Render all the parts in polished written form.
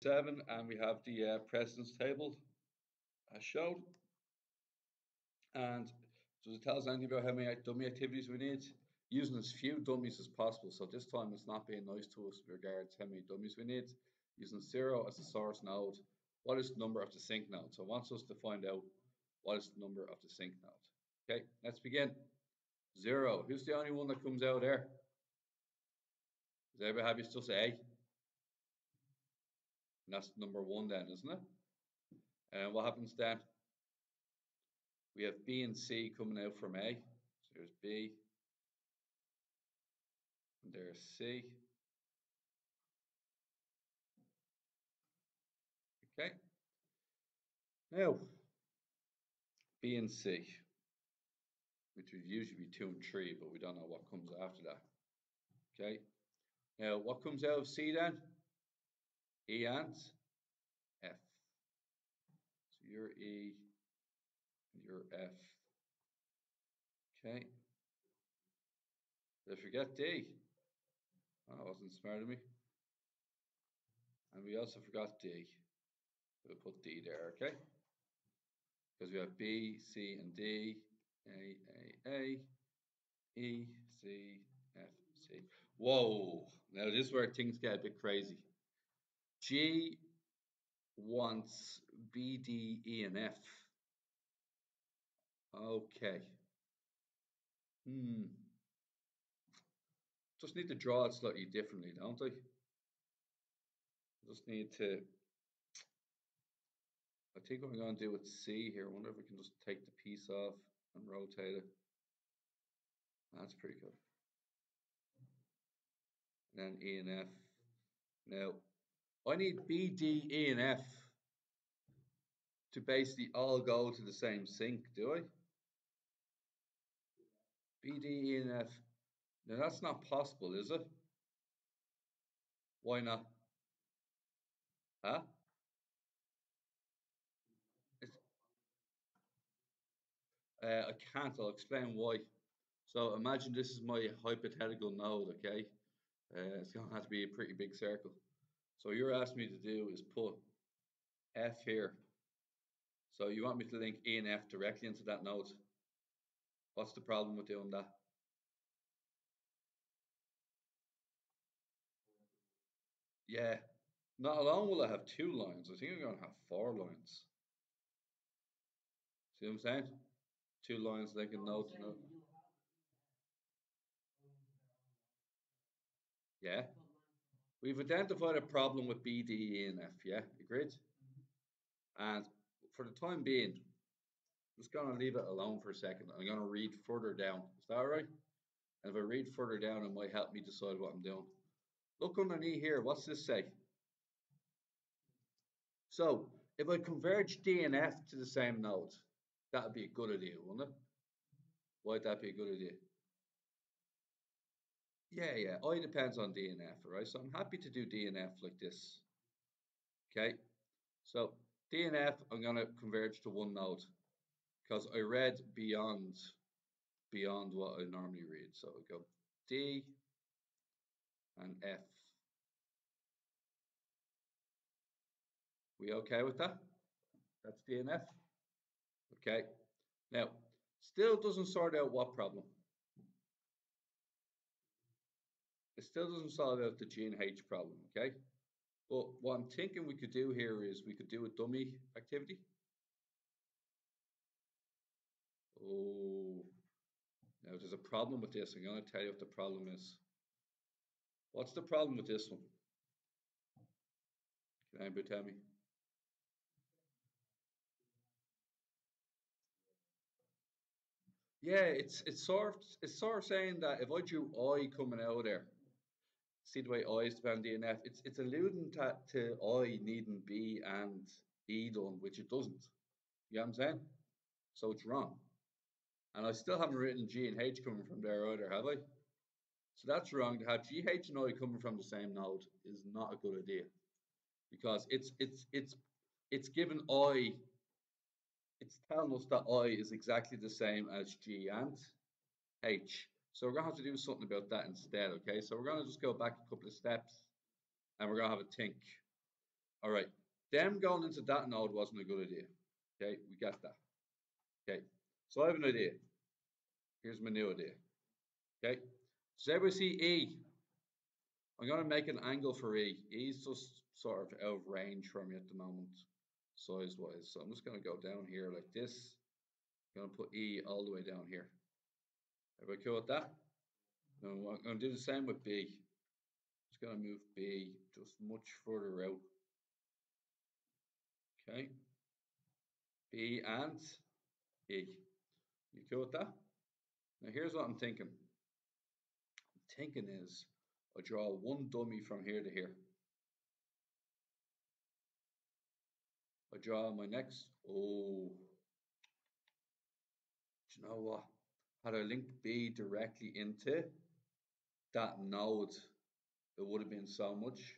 7, and we have the precedence table as shown. And does it tell us anything about how many dummy activities we need? Using as few dummies as possible. So this time it's not being nice to us with regards to how many dummies we need. Using 0 as the source node. What is the number of the sink node? So it wants us to find out what is the number of the sink node. Okay, let's begin. 0. Who's the only one that comes out there? Does everybody have you still say A? And that's number 1 then, isn't it? And what happens then? We have B and C coming out from A. So there's B, and there's C. Okay. Now, B and C, which would usually be 2 and 3, but we don't know what comes after that. Okay. Now, what comes out of C then? E and F. So you're E, and you're F. Okay. Did I forget D? Oh, that wasn't smart of me. And we also forgot D. We'll put D there, okay? Because we have B, C, and D. A, E, C, F, C. Whoa! Now this is where things get a bit crazy. G wants B, D, E, and F. Okay. Just need to draw it slightly differently, don't I? Just need to. I think what I'm going to do with C here. I wonder if we can just take the piece off and rotate it. That's pretty good. And then E and F. Now, I need B, D, E, and F to basically all go to the same sink, do I? B, D, E, and F. Now, that's not possible, is it? Why not? Huh? I can't. I'll explain why. So imagine this is my hypothetical node, okay? It's going to have to be a pretty big circle. So you're asking me to do is put F here. So you want me to link E and F directly into that node. What's the problem with doing that? Yeah, not alone will I have 2 lines. I think I'm going to have 4 lines. See what I'm saying? 2 lines linking node to node. Yeah. We've identified a problem with B, D, E, and F. Yeah, agreed? And for the time being, I'm just going to leave it alone for a second. I'm going to read further down. Is that all right? And if I read further down, it might help me decide what I'm doing. Look underneath here. What's this say? So if I converge D and F to the same node, that would be a good idea, wouldn't it? Why'd that be a good idea? Yeah. I depends on D and F, right? So I'm happy to do D and F like this. Okay. So D and F, I'm going to converge to one node because I read beyond what I normally read. So I go D and F. We okay with that? That's D and F. Okay. Now, still doesn't sort out what problem? It still doesn't solve out the G and H problem, okay? But what I'm thinking we could do here is we could do a dummy activity. Oh, now there's a problem with this. I'm going to tell you what the problem is. What's the problem with this one? Can anybody tell me? Yeah, it's sort of saying that if I drew I coming out of there, see the way I is dependent on DNF, it's alluding to I needing B and E done, which it doesn't. You know what I'm saying? So it's wrong. And I still haven't written G and H coming from there either, have I? So that's wrong. To have G, H, and I coming from the same node is not a good idea because it's given I, it's telling us that I is exactly the same as G and H. So we're gonna have to do something about that instead. Okay, so we're gonna just go back a couple of steps and we're gonna have a think. All right. Them going into that node wasn't a good idea. Okay, we get that. Okay, so I have an idea. Here's my new idea. Okay, so everybody see E. I'm going to make an angle for E. E's just sort of out of range from me at the moment, size-wise. So I'm just going to go down here like this. I'm going to put E all the way down here. Everybody cool with that? Now I'm going to do the same with B. Just going to move B just much further out. Okay. B and E. You cool with that? Now here's what I'm thinking. Thinking is I draw one dummy from here to here. I draw my next. Oh, do you know what? Had I linked B directly into that node, it would have been so much.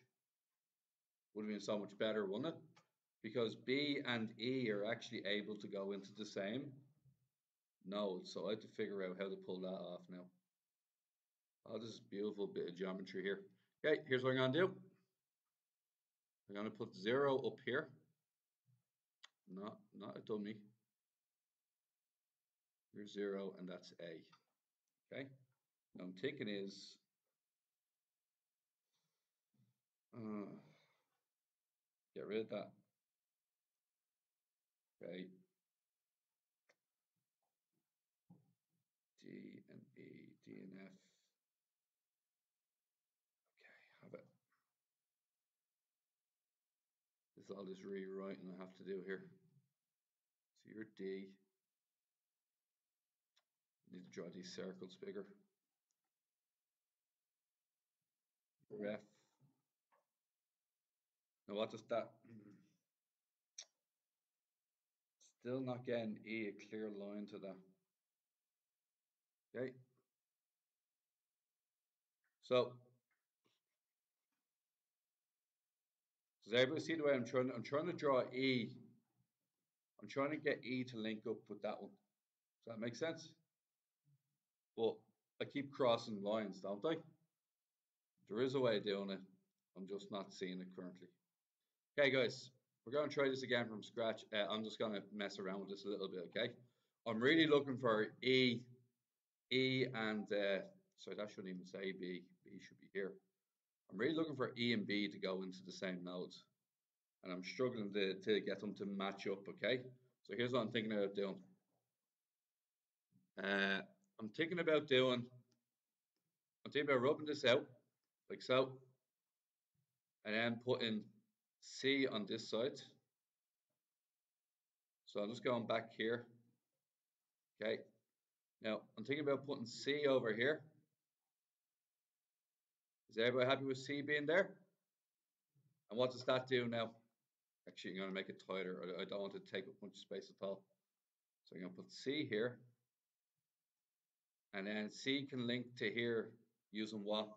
Would have been so much better, wouldn't it? Because B and E are actually able to go into the same node. So I have to figure out how to pull that off now. Oh, this is a beautiful bit of geometry here. Okay, here's what I'm going to do. I'm going to put 0 up here. Not a dummy. Here's 0 and that's A. Okay. Now I'm thinking is get rid of that. Okay. D and E, D and F. Okay, have it. This is all this rewriting I have to do here. So you're D. Need to draw these circles bigger. Your F. Now what does that? Still not getting E a clear line to that. Okay. So does everybody see the way I'm trying to draw E. I'm trying to get E to link up with that one. Does that make sense? Well, I keep crossing lines, don't I? There is a way of doing it. I'm just not seeing it currently. Okay, guys, we're going to try this again from scratch. I'm just going to mess around with this a little bit, okay? I'm really looking for E, and, sorry, that shouldn't even say B. B should be here. I'm really looking for E and B to go into the same nodes. And I'm struggling to get them to match up, okay? So here's what I'm thinking about doing. I'm thinking about rubbing this out, like so. And then putting C on this side. So I'm just going back here. Okay. Now I'm thinking about putting C over here. Is everybody happy with C being there? And what does that do now? Actually, I'm going to make it tighter. I don't want to take up much space at all. So I'm going to put C here. And then C can link to here using what?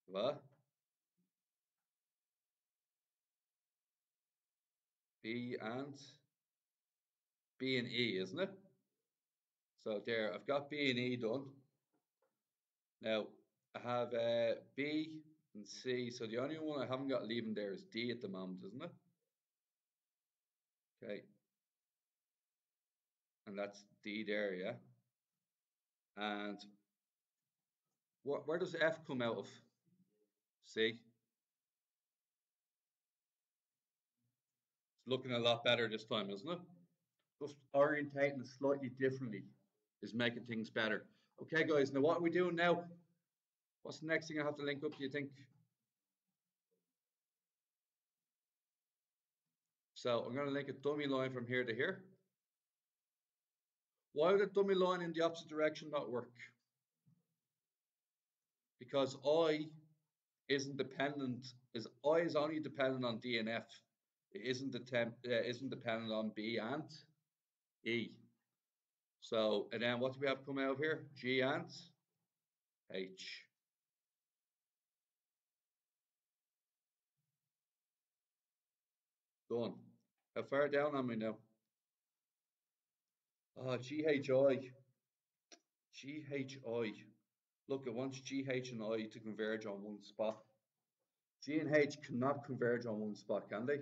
What? B and E, isn't it? So there, I've got B and E done. Now I have B and C. So the only one I haven't got leaving there is D at the moment, isn't it? Okay. And that's D there, yeah. And where does F come out of? C. It's looking a lot better this time, isn't it? Just orientating slightly differently is making things better. Okay, guys, now what are we doing now? What's the next thing I have to link up, do you think? So I'm going to link a dummy line from here to here. Why would a dummy line in the opposite direction not work? Because I isn't dependent, I is only dependent on D and F. It isn't dependent on B and E. So, and then what do we have come out of here? G and H. Done. How far down am I now? Oh, GHI. GHI. Look, it wants GH and I to converge on one spot. G and H cannot converge on one spot, can they?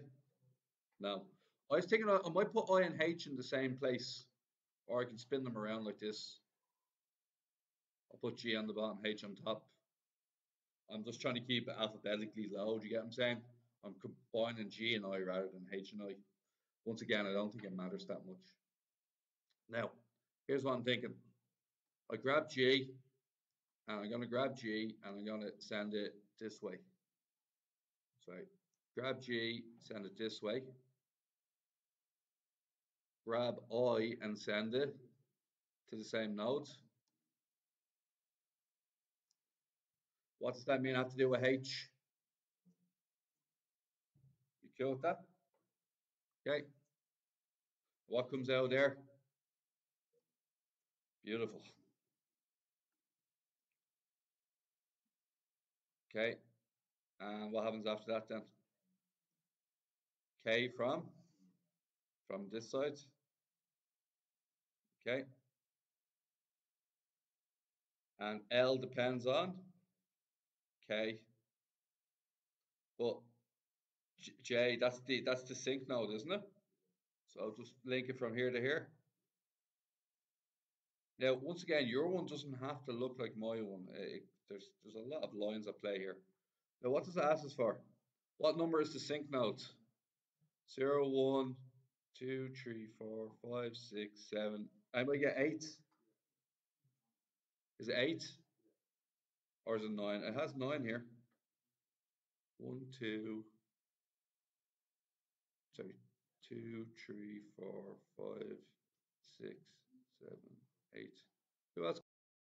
No. I was thinking I might put I and H in the same place, or I can spin them around like this. I'll put G on the bottom, H on top. I'm just trying to keep it alphabetically low. Do you get what I'm saying? I'm combining G and I rather than H and I. Once again, I don't think it matters that much. Now, here's what I'm thinking. I grab G, and I'm going to grab G, and I'm going to send it this way. So grab G, send it this way. Grab I and send it to the same node. What does that mean I have to do with H? You cool with that? Okay. What comes out there? Beautiful. Okay. And what happens after that then? K from this side. Okay. And L depends on K. But J, that's the sync node, isn't it? So I'll just link it from here to here. Now, once again, your one doesn't have to look like my one. There's a lot of lines at play here. Now, what does it ask us for? What number is the sync node? 0, 1, 2, 3, 4, 5, 6, 7. I might get 8. Is it 8? Or is it 9? It has 9 here. 1, 2, sorry, 2, 3, 4, 5, 6, 7, 8. Who else